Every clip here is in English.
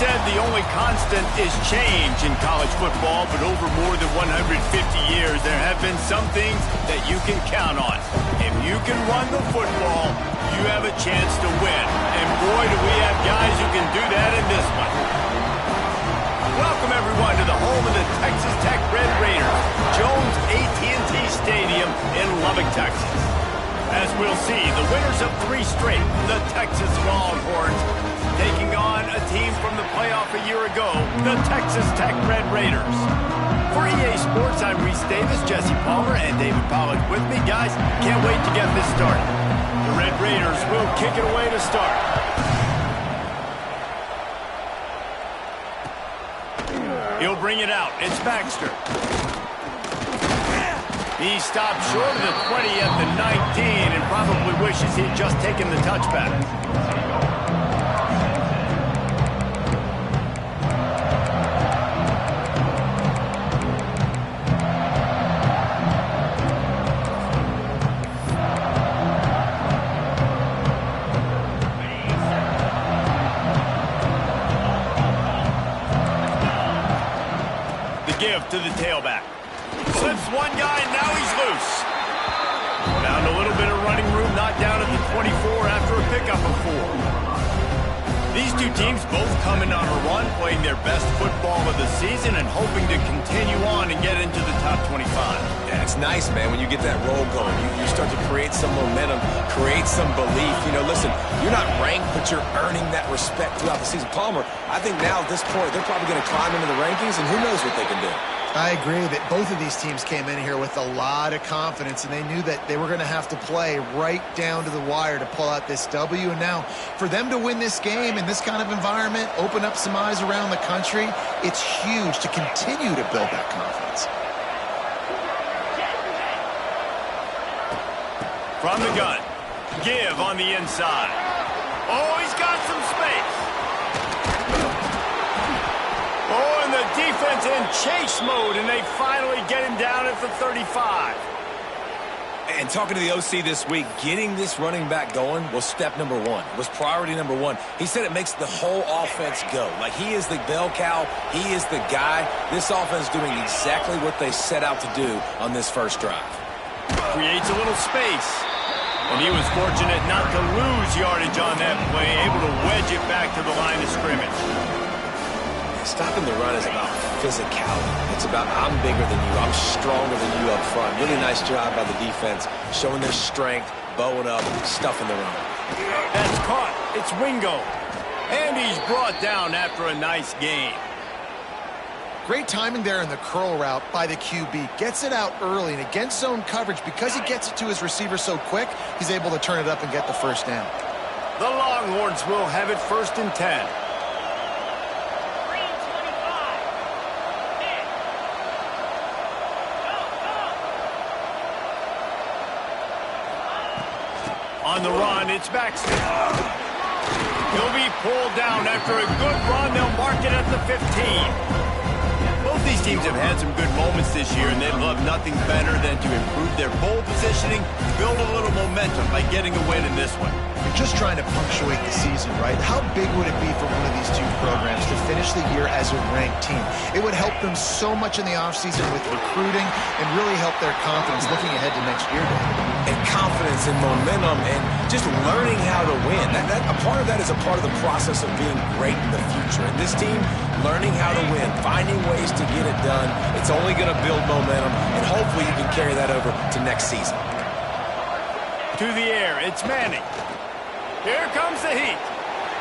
said the only constant is change in college football, but over more than 150 years, there have been some things that you can count on. If you can run the football, you have a chance to win. And boy, do we have guys who can do that in this one. Welcome, everyone, to the home of the Texas Tech Red Raiders, Jones AT&T Stadium in Lubbock, Texas. As we'll see, the winners of 3 straight, the Texas Longhorns, taking on a team from the playoff a year ago, the Texas Tech Red Raiders. For EA Sports, I'm Reese Davis, Jesse Palmer, and David Pollack with me. Guys, can't wait to get this started. The Red Raiders will kick it away to start. He'll bring it out. It's Baxter. He stopped short of the 20 at the 19 and probably wishes he'd just taken the touchback. The give to the tailback. Slips one guy, and now he's loose. Found a little bit of running room, not down at the 24 after a pickup of 4. These two teams both coming on a run, playing their best football of the season and hoping to continue on and get into the top 25. Yeah, it's nice, man, when you get that roll going. You start to create some momentum, create some belief. You know, listen, you're not ranked, but you're earning that respect throughout the season. Palmer, I think now at this point, they're probably going to climb into the rankings, and who knows what they can do. I agree that both of these teams came in here with a lot of confidence, and they knew that they were going to have to play right down to the wire to pull out this W. And now, for them to win this game in this kind of environment, open up some eyes around the country, it's huge to continue to build that confidence. From the gun, give on the inside. Oh, he's got some space. Oh, and the defense in chase mode, and they finally get him down at the 35. And talking to the OC this week, getting this running back going was step number 1, was priority number 1. He said it makes the whole offense go. Like, he is the bell cow, he is the guy. This offense doing exactly what they set out to do on this first drive. Creates a little space. And he was fortunate not to lose yardage on that play, able to wedge it back to the line of scrimmage. Stopping the run is about physicality. It's about I'm bigger than you, I'm stronger than you up front. Really nice job by the defense, showing their strength, bowing up, stuffing the run. That's caught. It's Wingo. And he's brought down after a nice gain. Great timing there in the curl route by the QB. Gets it out early, and against zone coverage, because he gets it to his receiver so quick, he's able to turn it up and get the first down. The Longhorns will have it 1st and 10. On the run, it's Baxter. He'll be pulled down after a good run. They'll mark it at the 15. Both these teams have had some good moments this year, and they'd love nothing better than to improve their bowl positioning, build a little momentum by getting a win in this one. You're just trying to punctuate the season, right? How big would it be for one of these two programs to finish the year as a ranked team? It would help them so much in the offseason with recruiting and really help their confidence looking ahead to next year. And confidence and momentum and just learning how to win. A part of that is a part of the process of being great in the future. And this team, learning how to win, finding ways to get it done, it's only going to build momentum, and hopefully you can carry that over to next season. To the air, it's Manning. Here comes the heat.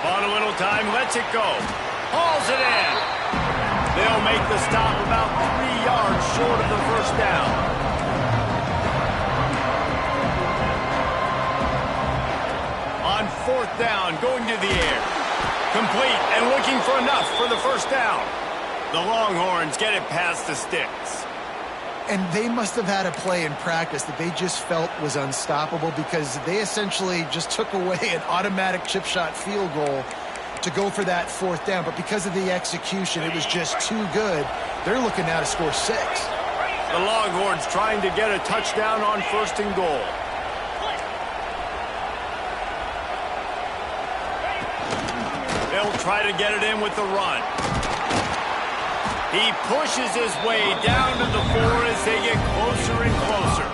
On a little time, lets it go. Hauls it in. They'll make the stop about 3 yards short of the first down. On 4th down, going to the air. Complete and looking for enough for the first down. The Longhorns get it past the sticks. And they must have had a play in practice that they just felt was unstoppable, because they essentially just took away an automatic chip shot field goal to go for that 4th down. But because of the execution, it was just too good. They're looking now to score 6. The Longhorns trying to get a touchdown on 1st and goal. They'll try to get it in with the run. He pushes his way down to the 4 as they get closer and closer.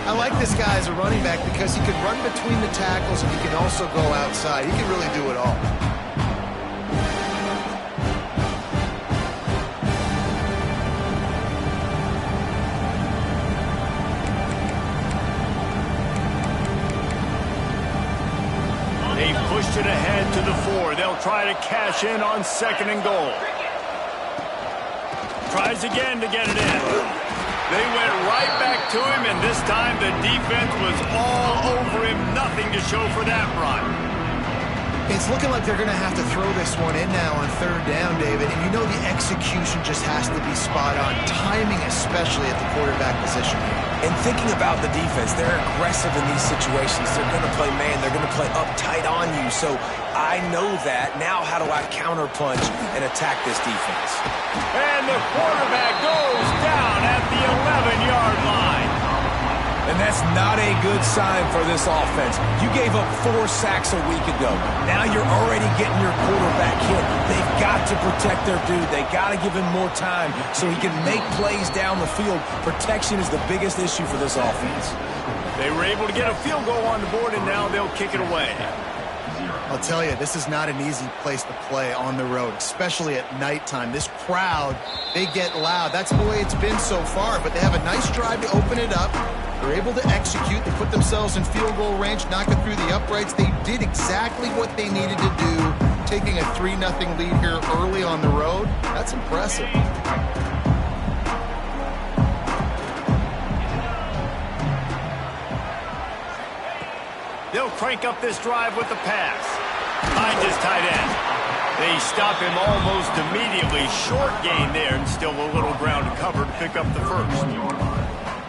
I like this guy as a running back because he can run between the tackles and he can also go outside. He can really do it all. They pushed it ahead to the 4. They'll try to cash in on 2nd and goal. Tries again to get it in. They went right back to him, and this time the defense was all over him. Nothing to show for that run. It's looking like they're going to have to throw this one in now on 3rd down, David. And you know the execution just has to be spot on. Timing especially at the quarterback position. And thinking about the defense, they're aggressive in these situations. They're going to play man. They're going to play up tight on you. So I know that. Now how do I counterpunch and attack this defense? And the quarterback goes down at the 11-yard line. And that's not a good sign for this offense. You gave up 4 sacks a week ago. Now you're already getting your quarterback hit. They've got to protect their dude. They got to give him more time so he can make plays down the field. Protection is the biggest issue for this offense. They were able to get a field goal on the board, and now they'll kick it away. I'll tell you, this is not an easy place to play on the road, especially at nighttime. This crowd, they get loud. That's the way it's been so far, but they have a nice drive to open it up. They're able to execute. They put themselves in field goal range, knock it through the uprights. They did exactly what they needed to do, taking a 3-0 lead here early on the road. That's impressive. They'll crank up this drive with the pass. Behind his tight end. They stop him almost immediately. Short gain there and still a little ground to cover to pick up the first.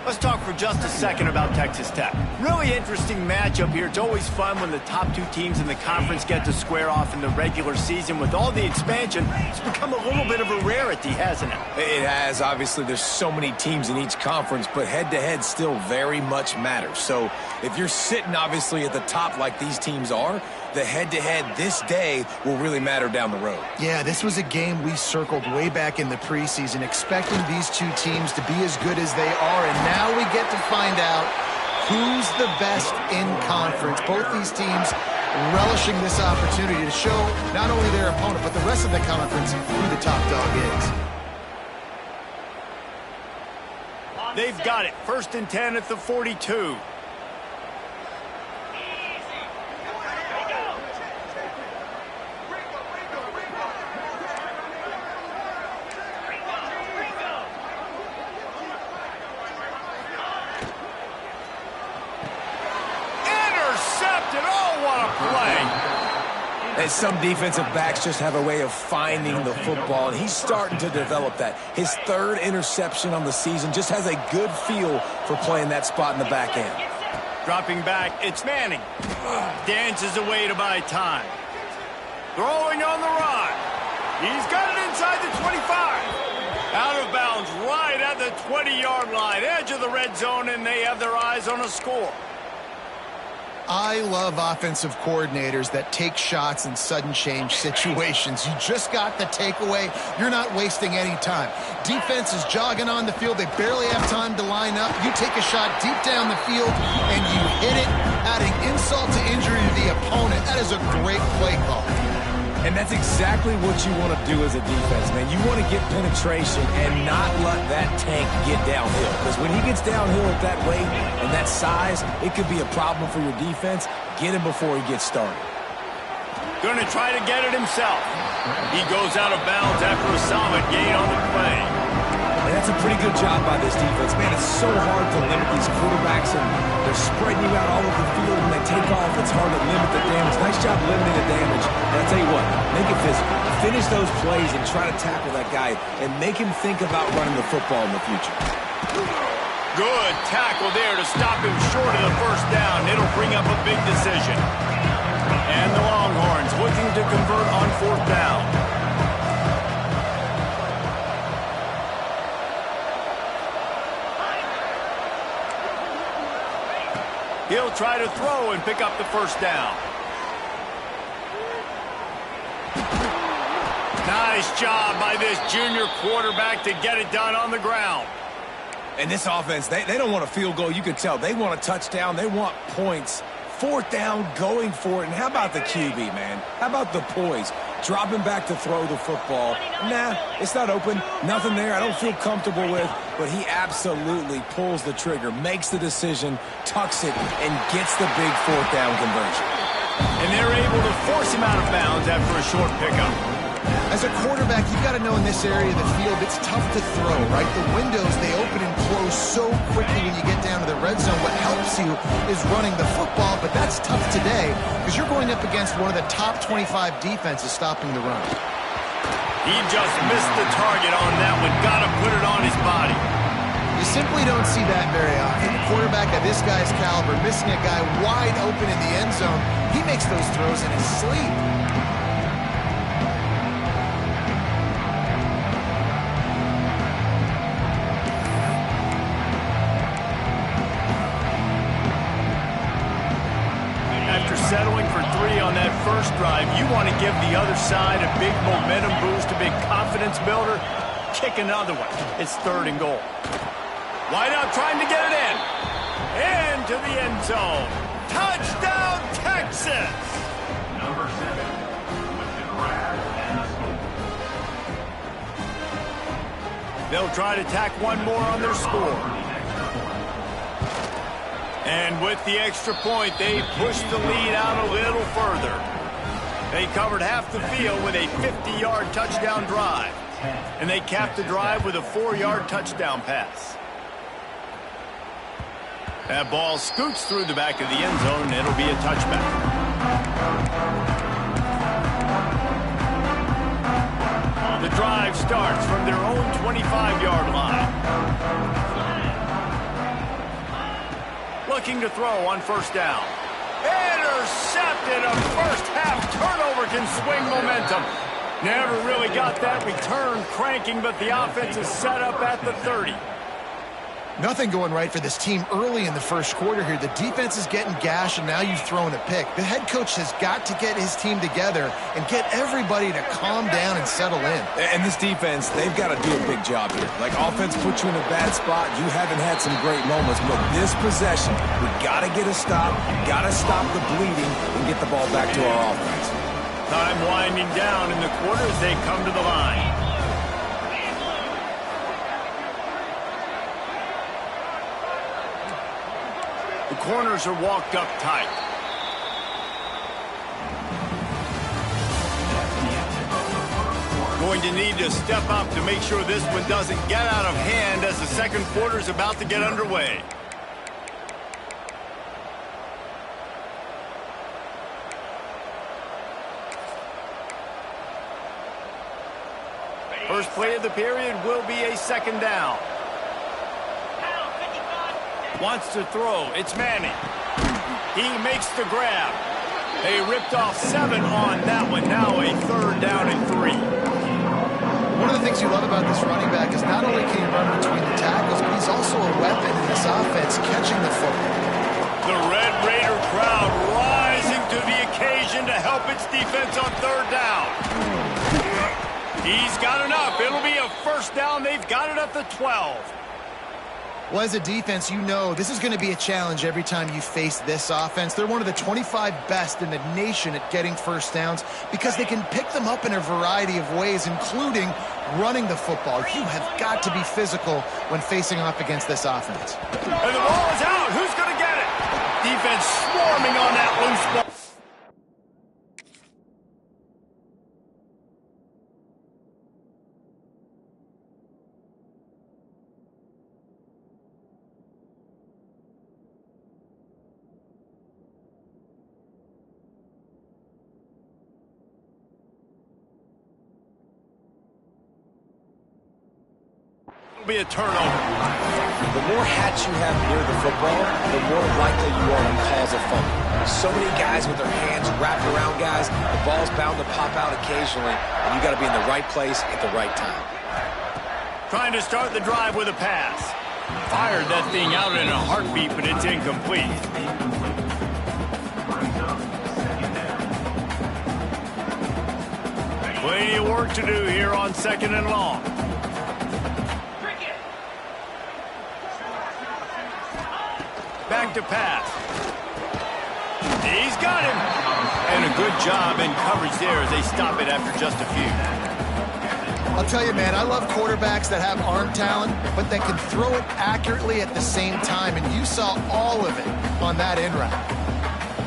Let's talk for just a second about Texas Tech. Really interesting matchup here. It's always fun when the top 2 teams in the conference get to square off in the regular season. With all the expansion, it's become a little bit of a rarity, hasn't it? It has. Obviously, there's so many teams in each conference, but head-to-head still very much matters. So if you're sitting, obviously, at the top like these teams are, the head-to-head this day will really matter down the road. Yeah, this was a game we circled way back in the preseason, expecting these 2 teams to be as good as they are, and now we get to find out who's the best in conference. Both these teams relishing this opportunity to show not only their opponent, but the rest of the conference who the top dog is. They've got it. 1st and 10 at the 42. And some defensive backs just have a way of finding the football, and he's starting to develop that. His 3rd interception on the season, just has a good feel for playing that spot in the back end. Dropping back, it's Manning. Dances away to buy time. Throwing on the run. He's got it inside the 25. Out of bounds right at the 20-yard line. Edge of the red zone, and they have their eyes on a score. I love offensive coordinators that take shots in sudden change situations. You just got the takeaway. You're not wasting any time. Defense is jogging on the field. They barely have time to line up. You take a shot deep down the field, and you hit it, adding insult to injury to the opponent. That is a great play call. And that's exactly what you want to do as a defense, man. You want to get penetration and not let that tank get downhill. Because when he gets downhill at that weight and that size, it could be a problem for your defense. Get him before he gets started. Going to try to get it himself. He goes out of bounds after a solid gain on the play. And that's a pretty good job by this defense. Man, it's so hard to limit these quarterbacks, and they're spreading you out all over the field. When they take off, it's hard to limit the damage. Nice job limiting the damage. And I'll tell you what, make it physical. Finish those plays and try to tackle that guy and make him think about running the football in the future. Good tackle there to stop him short of the 1st down. It'll bring up a big decision. And the Longhorns looking to convert on 4th down. He'll try to throw and pick up the 1st down. Nice job by this junior quarterback to get it done on the ground. And this offense, they don't want a field goal. You can tell. They want a touchdown. They want points. Fourth down, going for it. And how about the QB, man? How about the poise? Dropping back to throw the football. Nah, it's not open. Nothing there I don't feel comfortable with. But he absolutely pulls the trigger, makes the decision, tucks it, and gets the big fourth down conversion. And they're able to force him out of bounds after a short pickup. As a quarterback, you've got to know in this area of the field, it's tough to throw, right? The windows, they open and close so quickly when you get down to the red zone. What helps you is running the football, but that's tough today because you're going up against one of the top 25 defenses stopping the run. He just missed the target on that one. Got to put it on his body. You simply don't see that very often. The quarterback of this guy's caliber missing a guy wide open in the end zone. He makes those throws in his sleep. Settling for 3 on that first drive, you want to give the other side a big momentum boost, a big confidence builder. Kick another one. It's 3rd and goal. Wide out trying to get it in. Into the end zone. Touchdown, Texas! Number 7 with the grab and the scoop. They'll try to tack one more on their score. And with the extra point, they push the lead out a little further. They covered half the field with a 50-yard touchdown drive. And they capped the drive with a 4-yard touchdown pass. That ball scoots through the back of the end zone, and it'll be a touchback. The drive starts from their own 25-yard line. Looking to throw on first down. Intercepted. A first-half turnover can swing momentum. Never really got that return cranking, but the offense is set up at the 30. Nothing going right for this team early in the first quarter here. The defense is getting gashed, and now you've thrown a pick. The head coach has got to get his team together and get everybody to calm down and settle in. And this defense, they've got to do a big job here. Like, offense puts you in a bad spot. You haven't had some great moments, but this possession, we got to get a stop. Got to stop the bleeding and get the ball back to our offense. Time winding down in the quarter as they come to the line. The corners are walked up tight. Going to need to step up to make sure this one doesn't get out of hand as the second quarter is about to get underway. First play of the period will be a 2nd down. Wants to throw. It's Manning. He makes the grab. They ripped off 7 on that one. Now a 3rd down and 3. One of the things you love about this running back is not only can he run between the tackles, but he's also a weapon in this offense catching the football. The Red Raider crowd rising to the occasion to help its defense on 3rd down. He's got enough. It'll be a first down. They've got it at the 12. Well, as a defense, you know this is going to be a challenge every time you face this offense. They're one of the 25 best in the nation at getting first downs because they can pick them up in a variety of ways, including running the football. You have got to be physical when facing off against this offense. And the ball is out. Who's going to get it? Defense swarming on that loose ball. Be a turnover. The more hats you have near the football, the more likely you are to cause a fumble. So many guys with their hands wrapped around guys, the ball's bound to pop out occasionally, and you got to be in the right place at the right time. Trying to start the drive with a pass. Fired that thing out in a heartbeat, but it's incomplete. Plenty of work to do here on 2nd and long. Back to pass. He's got him. And a good job in coverage there as they stop it after just a few. I'll tell you, man, I love quarterbacks that have arm talent, but that can throw it accurately at the same time, and you saw all of it on that end route.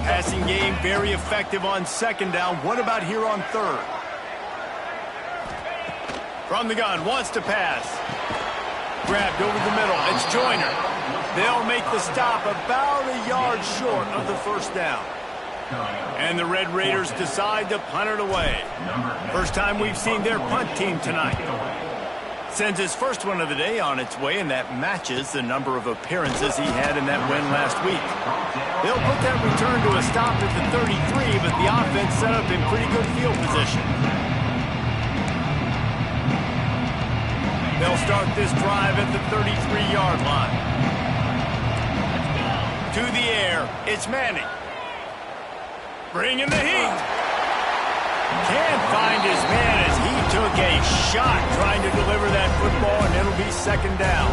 Passing game very effective on 2nd down. What about here on 3rd? From the gun, wants to pass. Grabbed over the middle. It's Joyner. They'll make the stop about a yard short of the 1st down. And the Red Raiders decide to punt it away. First time we've seen their punt team tonight. Sends his first one of the day on its way, and that matches the number of appearances he had in that win last week. They'll put that return to a stop at the 33, but the offense set up in pretty good field position. They'll start this drive at the 33-yard line. To the air, it's Manning. Bringing the heat. Can't find his man as he took a shot trying to deliver that football, and it'll be 2nd down.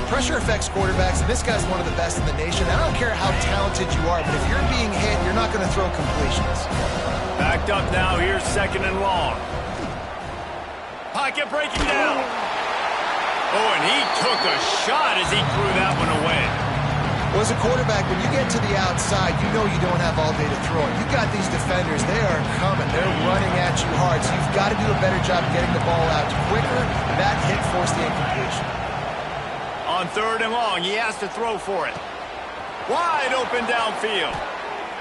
Pressure affects quarterbacks, and this guy's one of the best in the nation. I don't care how talented you are, but if you're being hit, you're not going to throw completions. Backed up now, here's 2nd and long. Pocket breaking down. Oh, and he took a shot as he threw that one away. Well, as a quarterback, when you get to the outside, you know you don't have all day to throw it. You've got these defenders. They are coming. They're running at you hard, so you've got to do a better job getting the ball out quicker. That hit forced the incompletion. On 3rd and long, he has to throw for it. Wide open downfield.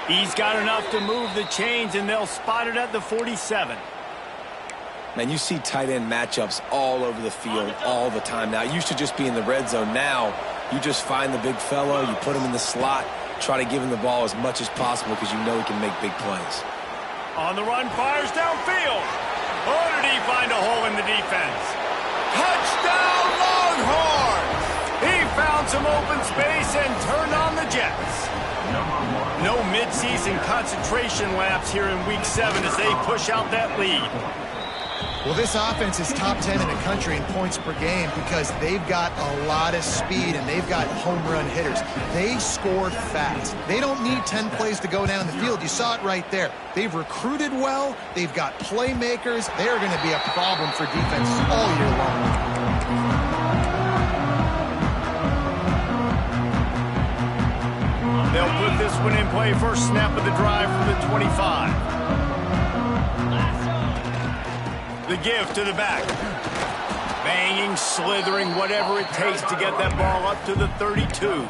He's got enough to move the chains, and they'll spot it at the 47. Man, you see tight end matchups all over the field all the time now. It used to just be in the red zone. Now, you just find the big fellow, you put him in the slot, try to give him the ball as much as possible because you know he can make big plays. On the run, fires downfield. Oh, did he find a hole in the defense? Touchdown, Longhorns! He found some open space and turned on the Jets. No midseason concentration laps here in Week 7 as they push out that lead. Well, this offense is top 10 in the country in points per game because they've got a lot of speed and they've got home run hitters. They score fast. They don't need 10 plays to go down the field. You saw it right there. They've recruited well. They've got playmakers. They are going to be a problem for defenses all year long. They'll put this one in play first snap of the drive from the 25. The give to the back. Banging, slithering, whatever it takes to get that ball up to the 32.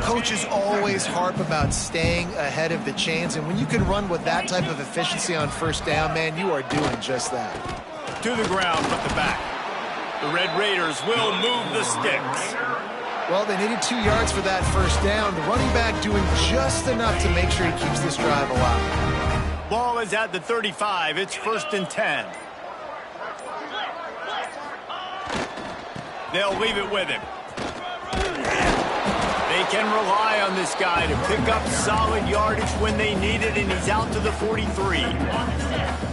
Coaches always harp about staying ahead of the chains, and when you can run with that type of efficiency on 1st down, man, you are doing just that. To the ground with the back. The Red Raiders will move the sticks. Well, they needed 2 yards for that 1st down. The running back doing just enough to make sure he keeps this drive alive. Ball is at the 35. It's 1st and 10. They'll leave it with him. They can rely on this guy to pick up solid yardage when they need it, and he's out to the 43.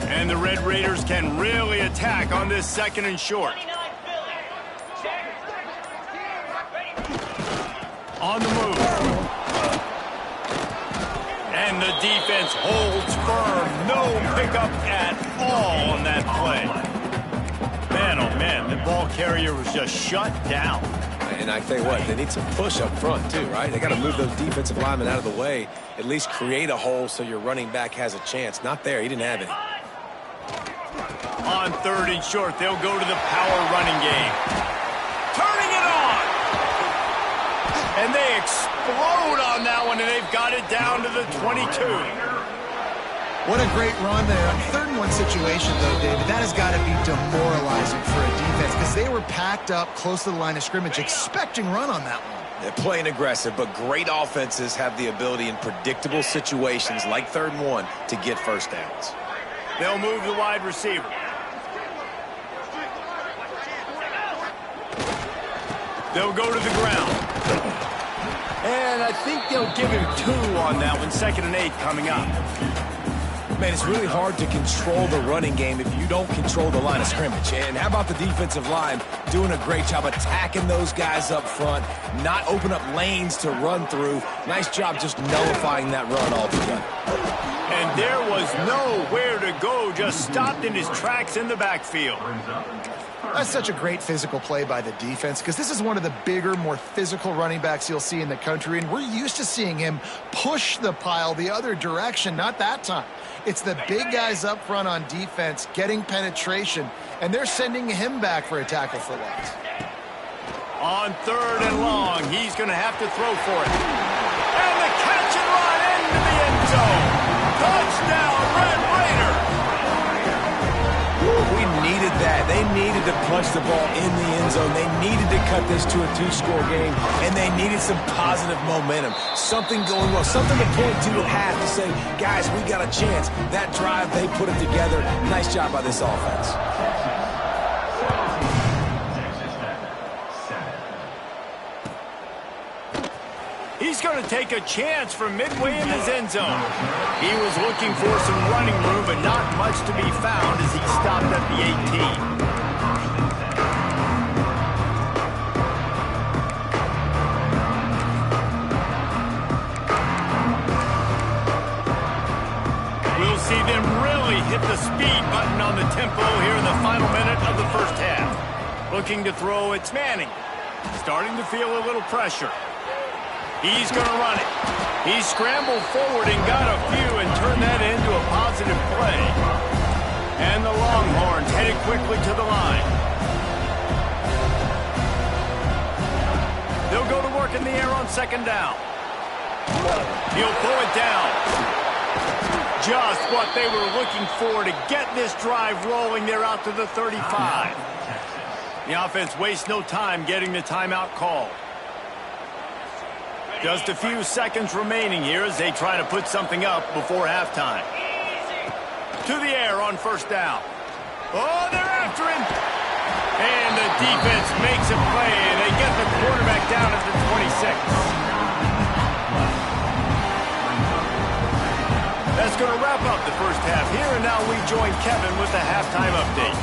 And the Red Raiders can really attack on this 2nd and short. On the move. And the defense holds firm. No pickup at all on that play. Man, oh man, the ball carrier was just shut down. And I tell you what, they need some push up front too, right? They got to move those defensive linemen out of the way, at least create a hole so your running back has a chance. Not there. He didn't have it. On 3rd and short, they'll go to the power running game. Turning it on! And they explode on that one, and they've got it down to the 22. What a great run there. On 3rd and 1 situation, though, David, that has got to be demoralizing for a defense because they were packed up close to the line of scrimmage, expecting run on that one. They're playing aggressive, but great offenses have the ability in predictable situations like 3rd and 1 to get 1st downs. They'll move the wide receiver. They'll go to the ground. And I think they'll give him 2 on that one. 2nd and 8 coming up. Man, it's really hard to control the running game if you don't control the line of scrimmage. And how about the defensive line doing a great job attacking those guys up front, not open up lanes to run through. Nice job just nullifying that run altogether. And there was nowhere to go, just stopped in his tracks in the backfield. That's such a great physical play by the defense because this is one of the bigger, more physical running backs you'll see in the country, and we're used to seeing him push the pile the other direction. Not that time. It's the big guys up front on defense getting penetration, and they're sending him back for a tackle for loss. On 3rd and long, he's going to have to throw for it. And the catch and run into the end zone. Touchdown, Red Raiders. We needed that. They needed to punch the ball in the end zone. They needed to cut this to a 2-score game, and they needed some positive momentum. Something going well, something to point to at half to say, guys, we got a chance. That drive, they put it together. Nice job by this offense. He's going to take a chance from midway in his end zone. He was looking for some running room, but not much to be found as he stopped at the 18. We'll see them really hit the speed button on the tempo here in the final minute of the first half. Looking to throw, it's Manning. Starting to feel a little pressure. He's going to run it. He scrambled forward and got a few and turned that into a positive play. And the Longhorns headed quickly to the line. They'll go to work in the air on 2nd down. He'll pull it down. Just what they were looking for to get this drive rolling. They're out to the 35. The offense wastes no time getting the timeout called. Just a few seconds remaining here as they try to put something up before halftime. To the air on 1st down. Oh, they're after him. And the defense makes a play, and they get the quarterback down at the 26. That's going to wrap up the first half here, and now we join Kevin with the halftime update.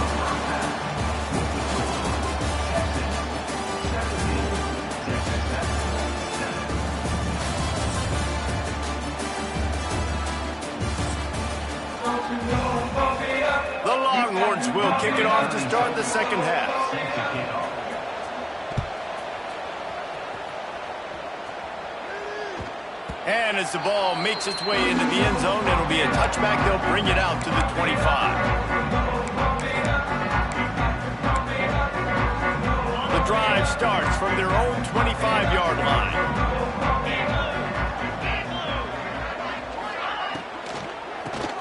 The Longhorns will kick it off to start the second half. And as the ball makes its way into the end zone, it'll be a touchback. They'll bring it out to the 25. The drive starts from their own 25-yard line.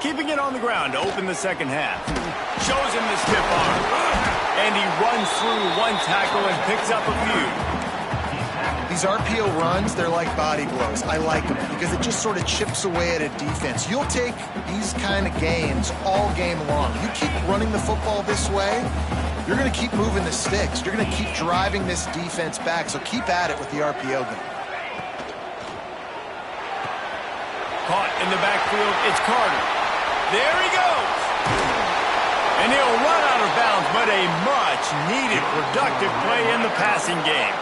Keeping it on the ground to open the second half. Shows him the stiff arm. And he runs through one tackle and picks up a few. These RPO runs, they're like body blows. I like them because it just sort of chips away at a defense. You'll take these kind of gains all game long. You keep running the football this way, you're going to keep moving the sticks. You're going to keep driving this defense back, so keep at it with the RPO game. Caught in the backfield, it's Carter. There he goes. And he'll run out of bounds, but a much-needed productive play in the passing game.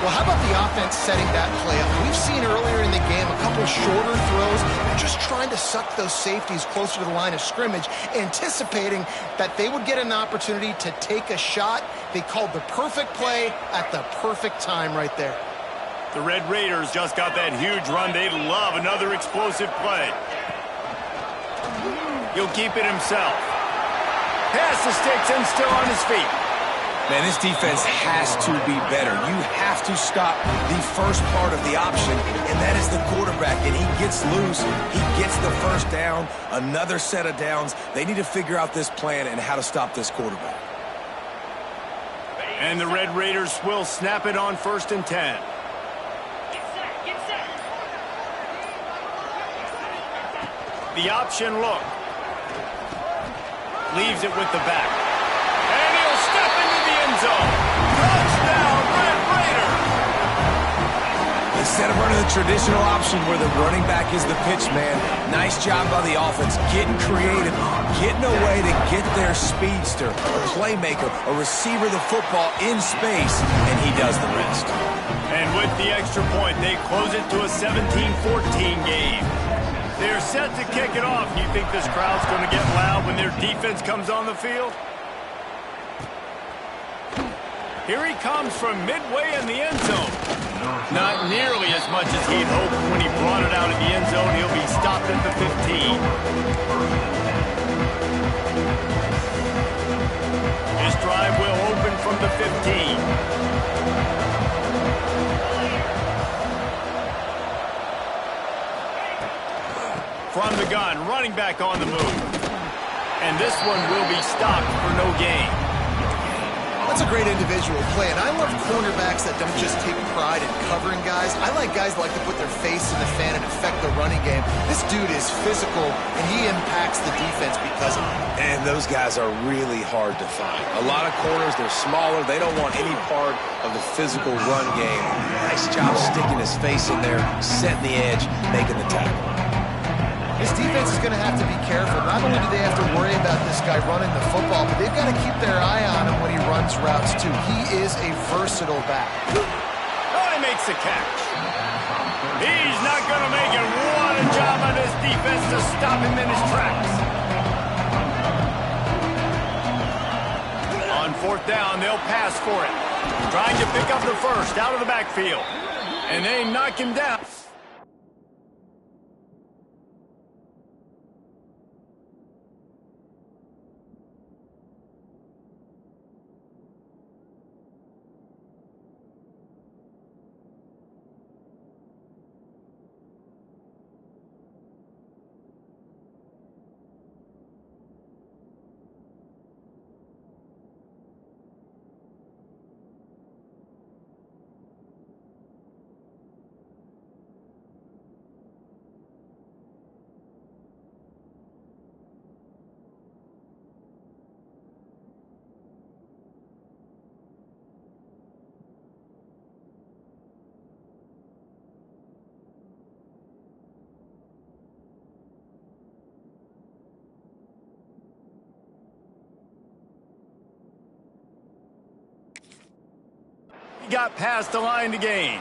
Well, how about the offense setting that play up? We've seen earlier in the game a couple shorter throws. They're just trying to suck those safeties closer to the line of scrimmage, anticipating that they would get an opportunity to take a shot. They called the perfect play at the perfect time right there. The Red Raiders just got that huge run. They love another explosive play. He'll keep it himself. Pass the sticks and still on his feet. Man, this defense has to be better. You have to stop the first part of the option, and that is the quarterback. And he gets loose. He gets the first down, another set of downs. They need to figure out this plan and how to stop this quarterback. And the Red Raiders will snap it on 1st and 10. The option look. Leaves it with the back. And he'll step into the end zone. Touchdown, Red Raiders! This Instead of running the traditional option where the running back is the pitch man, nice job by the offense, getting creative, getting a way to get their speedster, a playmaker, a receiver the football in space, and he does the rest. And with the extra point, they close it to a 17-14 game. They're set to kick it off. You think this crowd's going to get loud when their defense comes on the field? Here he comes from midway in the end zone. Not nearly as much as he'd hoped when he brought it out in the end zone. He'll be stopped at the 15. This drive will open from the 15. From the gun, running back on the move. And this one will be stopped for no gain. That's a great individual play, and I love cornerbacks that don't just take pride in covering guys. I like guys that like to put their face in the fan and affect the running game. This dude is physical, and he impacts the defense because of it. And those guys are really hard to find. A lot of corners, they're smaller. They don't want any part of the physical run game. Nice job sticking his face in there, setting the edge, making the tackle. This defense is going to have to be careful. Not only do they have to worry about this guy running the football, but they've got to keep their eye on him when he runs routes, too. He is a versatile back. Oh, he makes the catch. He's not going to make it. What a job on this defense to stop him in his tracks. On fourth down, they'll pass for it. Trying to pick up the first out of the backfield. And they knock him down. Got past the line to gain.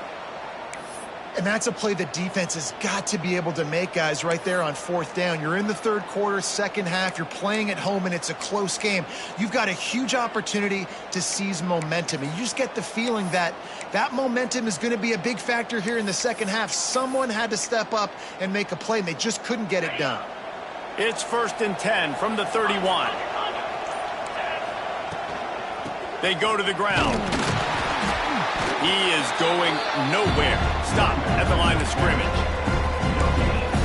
And that's a play the defense has got to be able to make, guys, right there on fourth down. You're in the third quarter, second half. You're playing at home, and it's a close game. You've got a huge opportunity to seize momentum. And you just get the feeling that that momentum is going to be a big factor here in the second half. Someone had to step up and make a play, and they just couldn't get it done. It's 1st and 10 from the 31. They go to the ground. He is going nowhere. Stop at the line of scrimmage.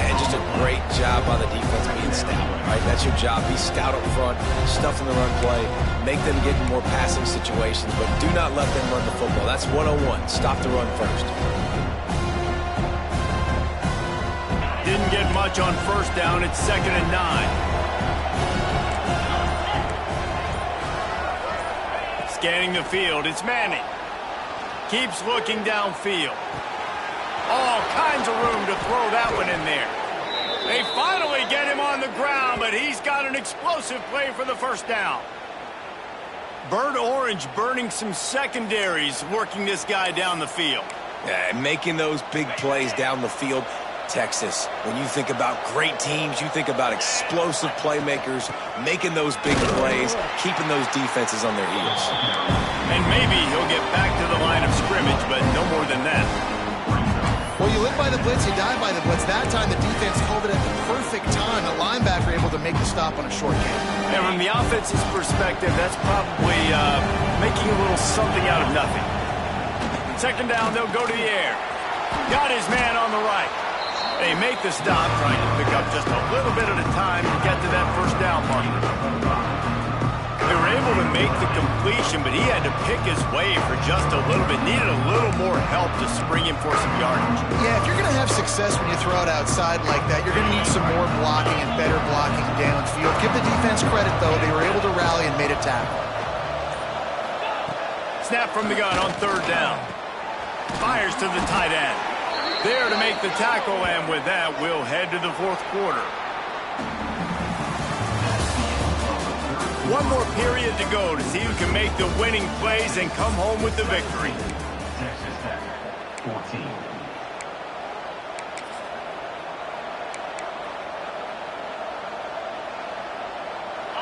And just a great job by the defense being stout, right? That's your job. Be stout up front, stuff in the run play, make them get in more passing situations, but do not let them run the football. That's 101. Stop the run first. Didn't get much on first down. It's 2nd and 9. Scanning the field. It's Manning. Keeps looking downfield. All kinds of room to throw that one in there. They finally get him on the ground, but he's got an explosive play for the first down. Burnt Orange burning some secondaries, working this guy down the field. Yeah, making those big plays down the field. Texas, when you think about great teams, you think about explosive playmakers, making those big plays, keeping those defenses on their heels. And maybe he'll get back to the line of scrimmage, but no more than that. Well, you live by the blitz, you die by the blitz. That time the defense called it at the perfect time. The linebacker able to make the stop on a short game. And from the offense's perspective, that's probably making a little something out of nothing. 2nd down, they'll go to the air. Got his man on the right. They make the stop, trying to pick up just a little bit at a time to get to that first down marker. They were able to make the completion, but he had to pick his way for just a little bit. Needed a little more help to spring him for some yardage. Yeah, if you're going to have success when you throw it outside like that, you're going to need some more blocking and better blocking downfield. Give the defense credit, though. They were able to rally and made a tackle. Snap from the gun on 3rd down. Fires to the tight end. there to make the tackle, and with that, we'll head to the fourth quarter. One more period to go to see who can make the winning plays and come home with the victory. Texas Tech, 14.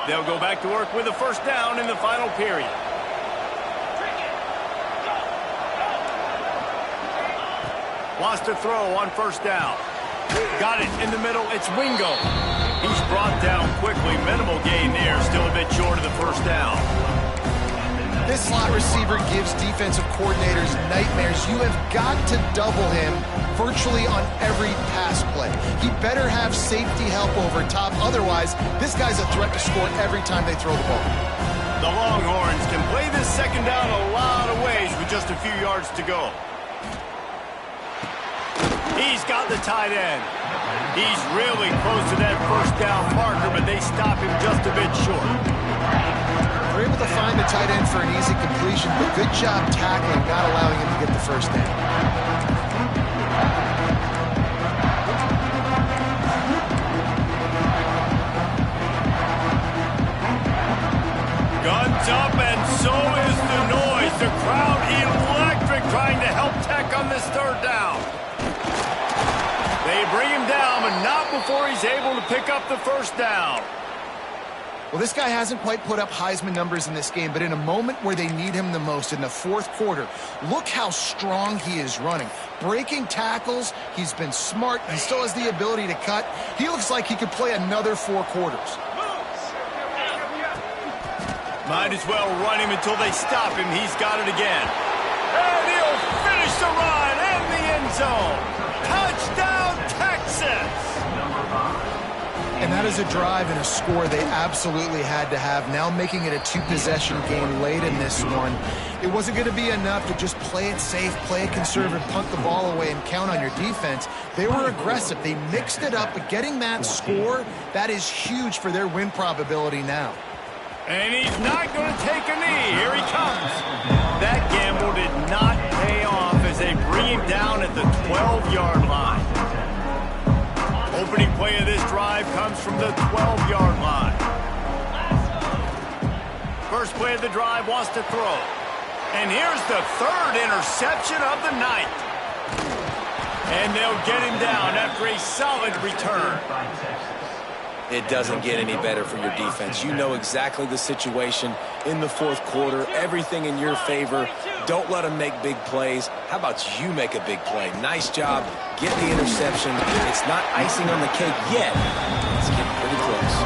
They'll go back to work with a first down in the final period. Lost a throw on first down. Got it in the middle. It's Wingo. He's brought down quickly. Minimal gain there. Still a bit short of the first down. This slot receiver gives defensive coordinators nightmares. You have got to double him virtually on every pass play. He better have safety help over top. Otherwise, this guy's a threat to score every time they throw the ball. The Longhorns can play this second down a lot of ways with just a few yards to go. He's got the tight end. He's really close to that first down marker, but they stop him just a bit short. They're able to find the tight end for an easy completion, but good job tackling, not allowing him to get the first down. Guns up, and so is the noise. The crowd electric, trying to help Tech on this third down. They bring him down, but not before he's able to pick up the first down. Well, this guy hasn't quite put up Heisman numbers in this game, but in a moment where they need him the most, in the fourth quarter, look how strong he is running. Breaking tackles, he's been smart, he still has the ability to cut. He looks like he could play another 4 quarters. Might as well run him until they stop him. He's got it again. And he'll finish the run in the end zone. Touchdown, Texas! And that is a drive and a score they absolutely had to have. Now making it a 2-possession game late in this one. It wasn't going to be enough to just play it safe, play it conservative, punt the ball away, and count on your defense. They were aggressive. They mixed it up, but getting that score, that is huge for their win probability now. And he's not going to take a knee. Here he comes. That gamble did not pay off as they bring him down at the 12-yard line. Opening play of this drive comes from the 12-yard line. First play of the drive wants to throw. And here's the third interception of the night. And they'll get him down after a solid return. It doesn't get any better for your defense. You know exactly the situation in the fourth quarter. Everything in your favor. Don't let them make big plays. How about you make a big play? Nice job. Get the interception. It's not icing on the cake yet. It's getting pretty close.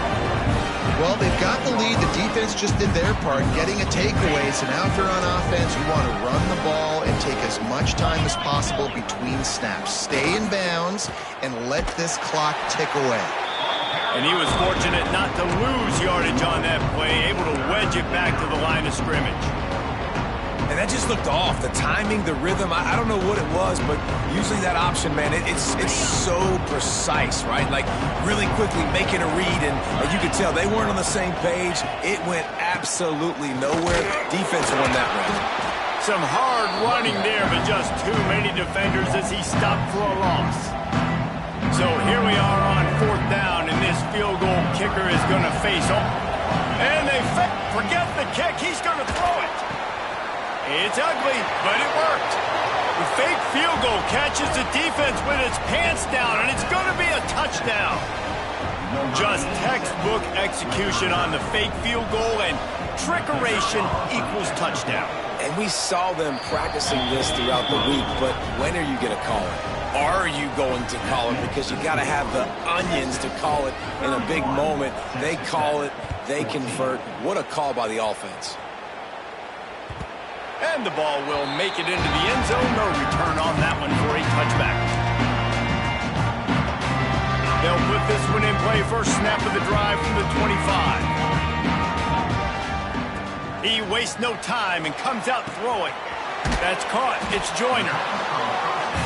Well, they've got the lead. The defense just did their part, getting a takeaway. So now if you're on offense, you want to run the ball and take as much time as possible between snaps. Stay in bounds and let this clock tick away. And he was fortunate not to lose yardage on that play, able to wedge it back to the line of scrimmage. And that just looked off. The timing, the rhythm, I don't know what it was, but usually that option, man, it's so precise, right? Like really quickly making a read, and you could tell they weren't on the same page. It went absolutely nowhere. Defense won that round. Some hard running there, but just too many defenders as he stopped for a loss. So here we are on fourth down, and this field goal kicker is going to face off. And they forget the kick. He's going to throw it. It's ugly, but it worked. The fake field goal catches the defense with its pants down, and it's going to be a touchdown. Just textbook execution on the fake field goal, and trickeration equals touchdown. And we saw them practicing this throughout the week, but when are you going to call it? Are you going to call it? Because you got to have the onions to call it in a big moment. They call it, they convert. What a call by the offense. And the ball will make it into the end zone. No return on that one for a touchback. They'll put this one in play. First snap of the drive from the 25. He wastes no time and comes out throwing. That's caught. It's Joyner.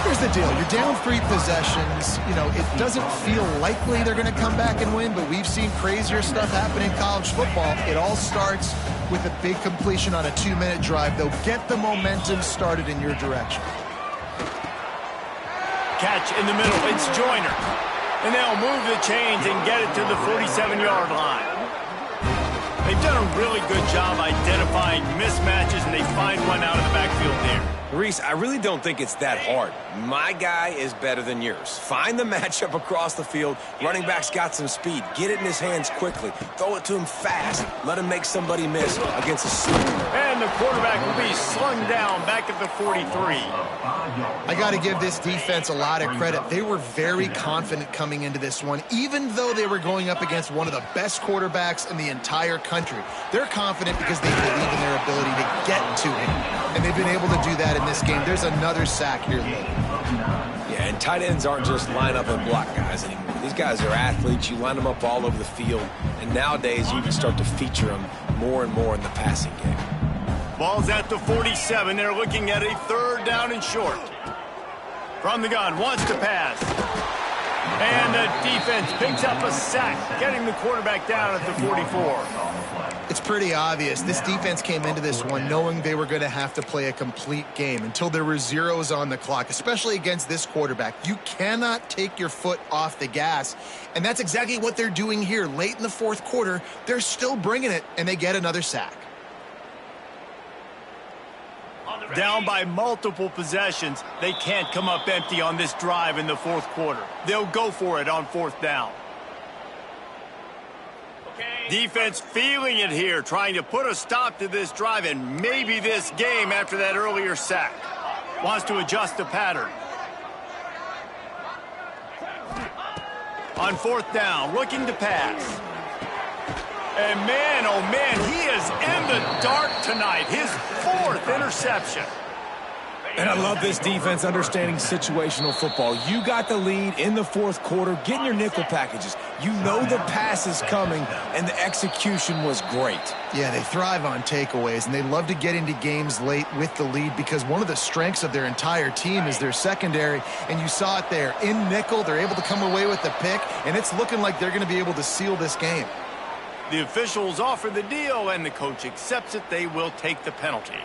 Here's the deal. You're down 3 possessions. You know, it doesn't feel likely they're going to come back and win, but we've seen crazier stuff happen in college football. It all starts with a big completion on a 2-minute drive. They'll get the momentum started in your direction. catch in the middle. It's Joyner. And they'll move the chains and get it to the 47-yard line. They've done a really good job identifying mismatches, and they find one out of the backfield there. Reese, I really don't think it's that hard. My guy is better than yours. Find the matchup across the field. Running back's got some speed. Get it in his hands quickly. Throw it to him fast. Let him make somebody miss against a super. And the quarterback will be slung down back at the 43. I got to give this defense a lot of credit. They were very confident coming into this one, even though they were going up against one of the best quarterbacks in the entire country. They're confident because they believe in their ability to get to him, and they've been able to do that in this game. There's another sack here late. Yeah, and tight ends aren't just line up and block guys anymore. These guys are athletes. You line them up all over the field, and nowadays you can start to feature them more and more in the passing game. Ball's at the 47. They're looking at a third down and short. From the gun, wants to pass. And the defense picks up a sack, getting the quarterback down at the 44. It's pretty obvious. This defense came into this one knowing they were going to have to play a complete game until there were zeros on the clock, especially against this quarterback. You cannot take your foot off the gas, and that's exactly what they're doing here. Late in the fourth quarter, they're still bringing it, and they get another sack. Down by multiple possessions, they can't come up empty on this drive in the fourth quarter. They'll go for it on fourth down. Defense feeling it here, trying to put a stop to this drive and maybe this game after that earlier sack. Wants to adjust the pattern. On fourth down, looking to pass. And man, oh man, he is in the dark tonight. His fourth interception. And I love this defense understanding situational football. You got the lead in the fourth quarter. Get in your nickel packages. You know the pass is coming, and the execution was great. Yeah, they thrive on takeaways, and they love to get into games late with the lead because one of the strengths of their entire team is their secondary, and you saw it there. In nickel, they're able to come away with the pick, and it's looking like they're going to be able to seal this game. The officials offer the deal, and the coach accepts it. They will take the penalty.